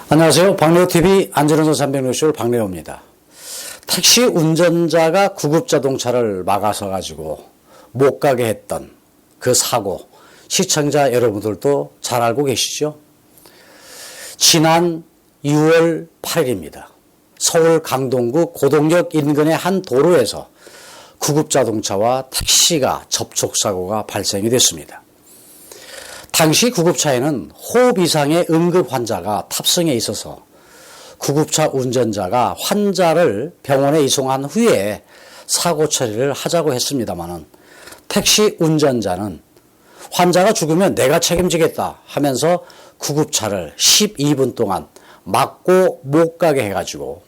안녕하세요. 박래호TV 안전운전 360 박래호입니다. 택시 운전자가 구급자동차를 막아서 가지고 못 가게 했던 그 사고, 시청자 여러분들도 잘 알고 계시죠? 지난 6월 8일입니다. 서울 강동구 고동역 인근의 한 도로에서 구급자동차와 택시가 접촉사고가 발생이 됐습니다. 당시 구급차에는 호흡 이상의 응급 환자가 탑승해 있어서 구급차 운전자가 환자를 병원에 이송한 후에 사고 처리를 하자고 했습니다마는 택시 운전자는 환자가 죽으면 내가 책임지겠다 하면서 구급차를 12분 동안 막고 못 가게 해가지고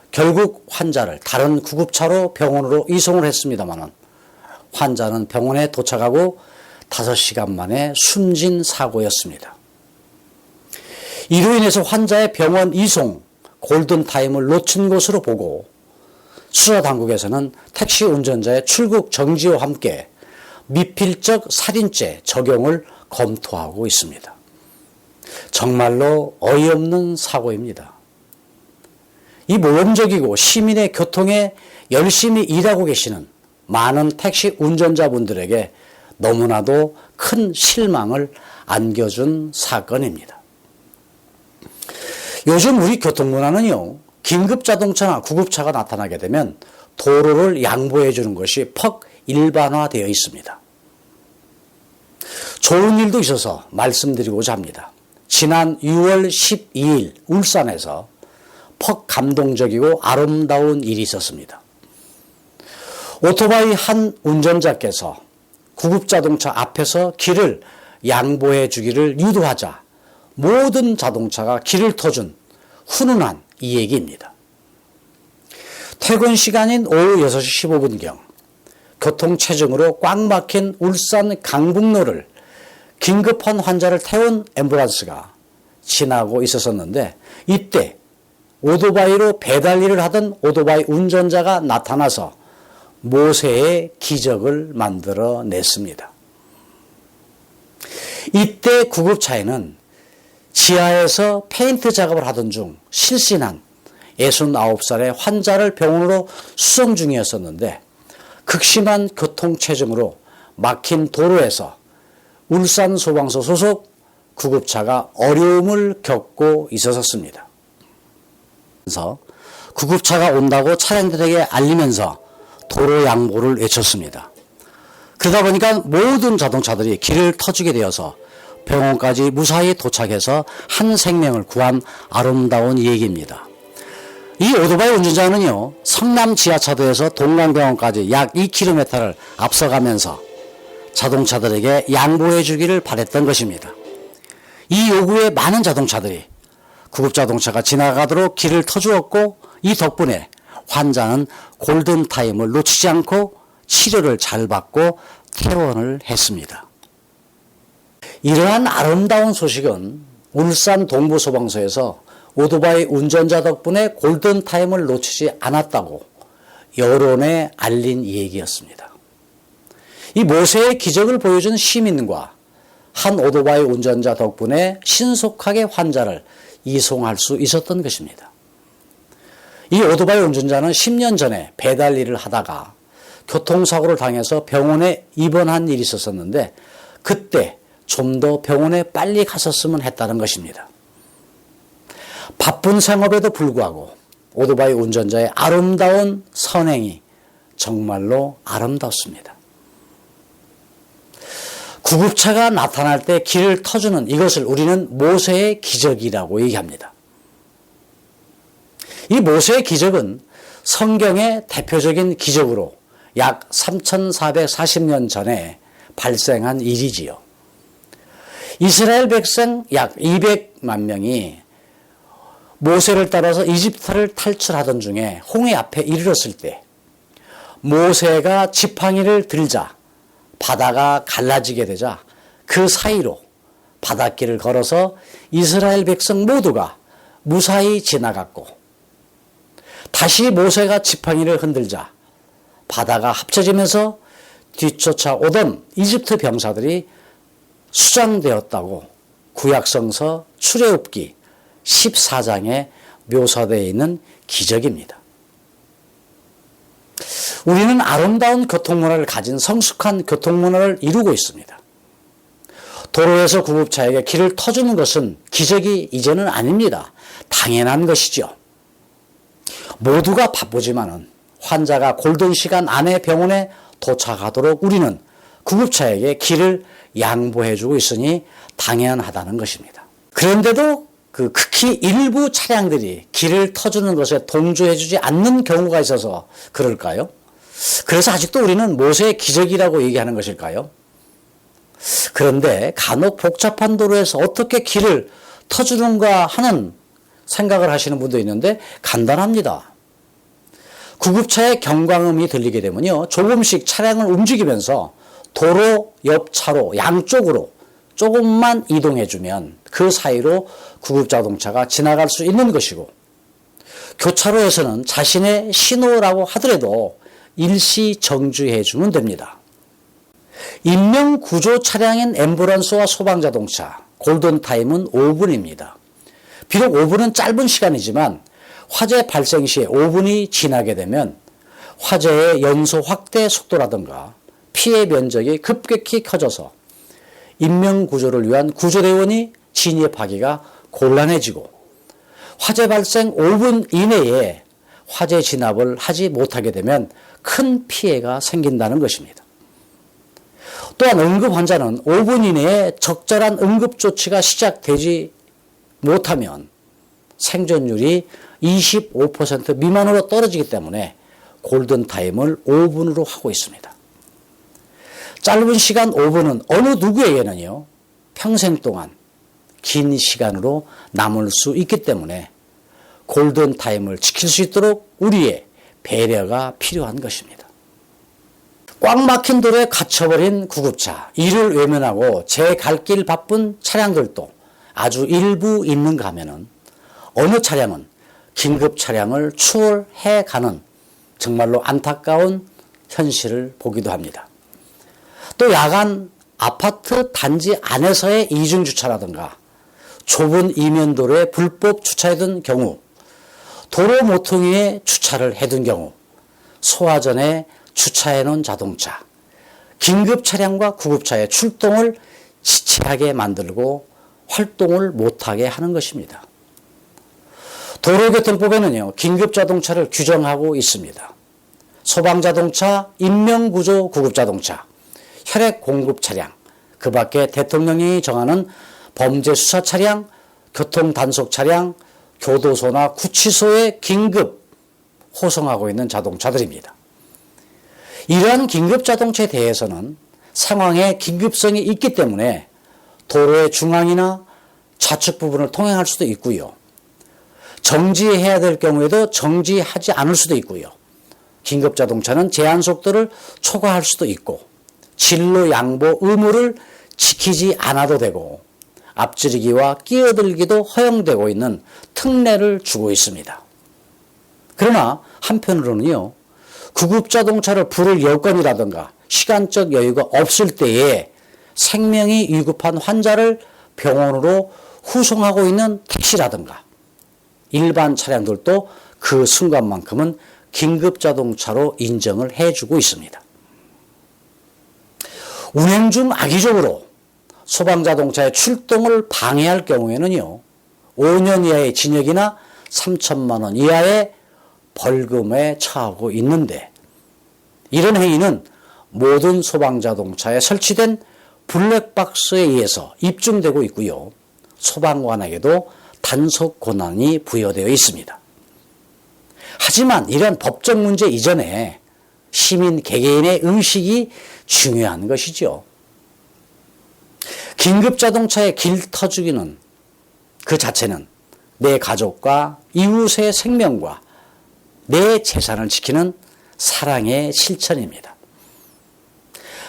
결국 환자를 다른 구급차로 병원으로 이송을 했습니다마는 환자는 병원에 도착하고 5시간 만에 숨진 사고였습니다. 이로 인해서 환자의 병원 이송, 골든타임을 놓친 것으로 보고 수사당국에서는 택시 운전자의 출국 정지와 함께 미필적 살인죄 적용을 검토하고 있습니다. 정말로 어이없는 사고입니다. 이 모범적이고 시민의 교통에 열심히 일하고 계시는 많은 택시 운전자분들에게 너무나도 큰 실망을 안겨준 사건입니다. 요즘 우리 교통문화는요, 긴급자동차나 구급차가 나타나게 되면 도로를 양보해 주는 것이 퍽 일반화되어 있습니다. 좋은 일도 있어서 말씀드리고자 합니다. 지난 6월 12일 울산에서 퍽 감동적이고 아름다운 일이 있었습니다. 오토바이 한 운전자께서 구급자동차 앞에서 길을 양보해 주기를 유도하자 모든 자동차가 길을 터준 훈훈한 이 얘기입니다. 퇴근 시간인 오후 6시 15분경 교통체증으로 꽉 막힌 울산 강북로를 긴급한 환자를 태운 앰뷸런스가 지나고 있었는데 이때 오토바이로 배달 일을 하던 오토바이 운전자가 나타나서 모세의 기적을 만들어냈습니다. 이때 구급차에는 지하에서 페인트 작업을 하던 중 실신한 69살의 환자를 병원으로 수송 중이었었는데 극심한 교통체증으로 막힌 도로에서 울산소방서 소속 구급차가 어려움을 겪고 있었습니다. 그래서 구급차가 온다고 차량들에게 알리면서 도로 양보를 외쳤습니다. 그러다 보니까 모든 자동차들이 길을 터주게 되어서 병원까지 무사히 도착해서 한 생명을 구한 아름다운 얘기입니다. 이 오토바이 운전자는요, 성남 지하차도에서 동강병원까지 약 2km를 앞서가면서 자동차들에게 양보해 주기를 바랬던 것입니다. 이 요구에 많은 자동차들이 구급자동차가 지나가도록 길을 터주었고 이 덕분에 환자는 골든타임을 놓치지 않고 치료를 잘 받고 퇴원을 했습니다. 이러한 아름다운 소식은 울산 동부소방서에서 오토바이 운전자 덕분에 골든타임을 놓치지 않았다고 여론에 알린 얘기였습니다. 이 모세의 기적을 보여준 시민과 한 오토바이 운전자 덕분에 신속하게 환자를 이송할 수 있었던 것입니다. 이 오토바이 운전자는 10년 전에 배달 일을 하다가 교통사고를 당해서 병원에 입원한 일이 있었는데 그때 좀 더 병원에 빨리 갔었으면 했다는 것입니다. 바쁜 생업에도 불구하고 오토바이 운전자의 아름다운 선행이 정말로 아름답습니다. 구급차가 나타날 때 길을 터주는 이것을 우리는 모세의 기적이라고 얘기합니다. 이 모세의 기적은 성경의 대표적인 기적으로 약 3440년 전에 발생한 일이지요. 이스라엘 백성 약 200만 명이 모세를 따라서 이집트를 탈출하던 중에 홍해 앞에 이르렀을 때 모세가 지팡이를 들자 바다가 갈라지게 되자 그 사이로 바닷길을 걸어서 이스라엘 백성 모두가 무사히 지나갔고 다시 모세가 지팡이를 흔들자 바다가 합쳐지면서 뒤쫓아오던 이집트 병사들이 수장되었다고 구약성서 출애굽기 14장에 묘사되어 있는 기적입니다. 우리는 아름다운 교통문화를 가진 성숙한 교통문화를 이루고 있습니다. 도로에서 구급차에게 길을 터주는 것은 기적이 이제는 아닙니다. 당연한 것이죠. 모두가 바쁘지만은 환자가 골든시간 안에 병원에 도착하도록 우리는 구급차에게 길을 양보해주고 있으니 당연하다는 것입니다. 그런데도 극히 일부 차량들이 길을 터주는 것에 동조해주지 않는 경우가 있어서 그럴까요? 그래서 아직도 우리는 모세의 기적이라고 얘기하는 것일까요? 그런데 간혹 복잡한 도로에서 어떻게 길을 터주는가 하는 생각을 하시는 분도 있는데 간단합니다. 구급차의 경광음이 들리게 되면요, 조금씩 차량을 움직이면서 도로 옆 차로 양쪽으로 조금만 이동해주면 그 사이로 구급자동차가 지나갈 수 있는 것이고, 교차로에서는 자신의 신호라고 하더라도 일시 정지해주면 됩니다. 인명구조 차량인 앰뷸런스와 소방자동차, 골든타임은 5분입니다. 비록 5분은 짧은 시간이지만 화재 발생 시에 5분이 지나게 되면 화재의 연소 확대 속도라든가 피해 면적이 급격히 커져서 인명구조를 위한 구조대원이 진입하기가 곤란해지고, 화재 발생 5분 이내에 화재 진압을 하지 못하게 되면 큰 피해가 생긴다는 것입니다. 또한 응급 환자는 5분 이내에 적절한 응급조치가 시작되지 못하면 생존율이 25% 미만으로 떨어지기 때문에 골든타임을 5분으로 하고 있습니다. 짧은 시간 5분은 어느 누구에게는요, 평생 동안 긴 시간으로 남을 수 있기 때문에 골든타임을 지킬 수 있도록 우리의 배려가 필요한 것입니다. 꽉 막힌 도로에 갇혀버린 구급차, 이를 외면하고 제 갈 길 바쁜 차량들도 아주 일부 있는가 하면은 어느 차량은 긴급 차량을 추월해가는 정말로 안타까운 현실을 보기도 합니다. 또 야간 아파트 단지 안에서의 이중주차라든가 좁은 이면도로에 불법 주차해둔 경우, 도로 모퉁이에 주차를 해둔 경우, 소화전에 주차해놓은 자동차, 긴급 차량과 구급차의 출동을 지체하게 만들고 활동을 못하게 하는 것입니다. 도로교통법에는요, 긴급자동차를 규정하고 있습니다. 소방자동차, 인명구조 구급자동차, 혈액공급차량, 그 밖에 대통령이 정하는 범죄수사 차량, 교통단속차량, 교도소나 구치소에 긴급 호송하고 있는 자동차들입니다. 이러한 긴급자동차에 대해서는 상황의 긴급성이 있기 때문에 도로의 중앙이나 좌측 부분을 통행할 수도 있고요. 정지해야 될 경우에도 정지하지 않을 수도 있고요. 긴급자동차는 제한 속도를 초과할 수도 있고, 진로 양보 의무를 지키지 않아도 되고, 앞지르기와 끼어들기도 허용되고 있는 특례를 주고 있습니다. 그러나 한편으로는요, 구급자동차를 부를 여건이라든가 시간적 여유가 없을 때에 생명이 위급한 환자를 병원으로 후송하고 있는 택시라든가 일반 차량들도 그 순간만큼은 긴급자동차로 인정을 해주고 있습니다. 운행 중 악의적으로 소방자동차의 출동을 방해할 경우에는요, 5년 이하의 징역이나 3천만 원 이하의 벌금에 처하고 있는데, 이런 행위는 모든 소방자동차에 설치된 블랙박스에 의해서 입증되고 있고요. 소방관에게도 단속 권한이 부여되어 있습니다. 하지만 이런 법적 문제 이전에 시민 개개인의 의식이 중요한 것이죠. 긴급자동차의 길 터주기는 그 자체는 내 가족과 이웃의 생명과 내 재산을 지키는 사랑의 실천입니다.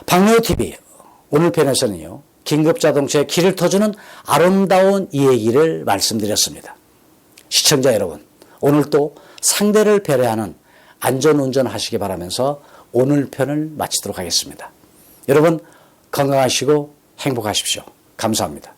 박래호TV 오늘 편에서는요, 긴급자동차의 길을 터주는 아름다운 이야기를 말씀드렸습니다. 시청자 여러분, 오늘 또 상대를 배려하는 안전운전 하시기 바라면서 오늘 편을 마치도록 하겠습니다. 여러분 건강하시고 행복하십시오. 감사합니다.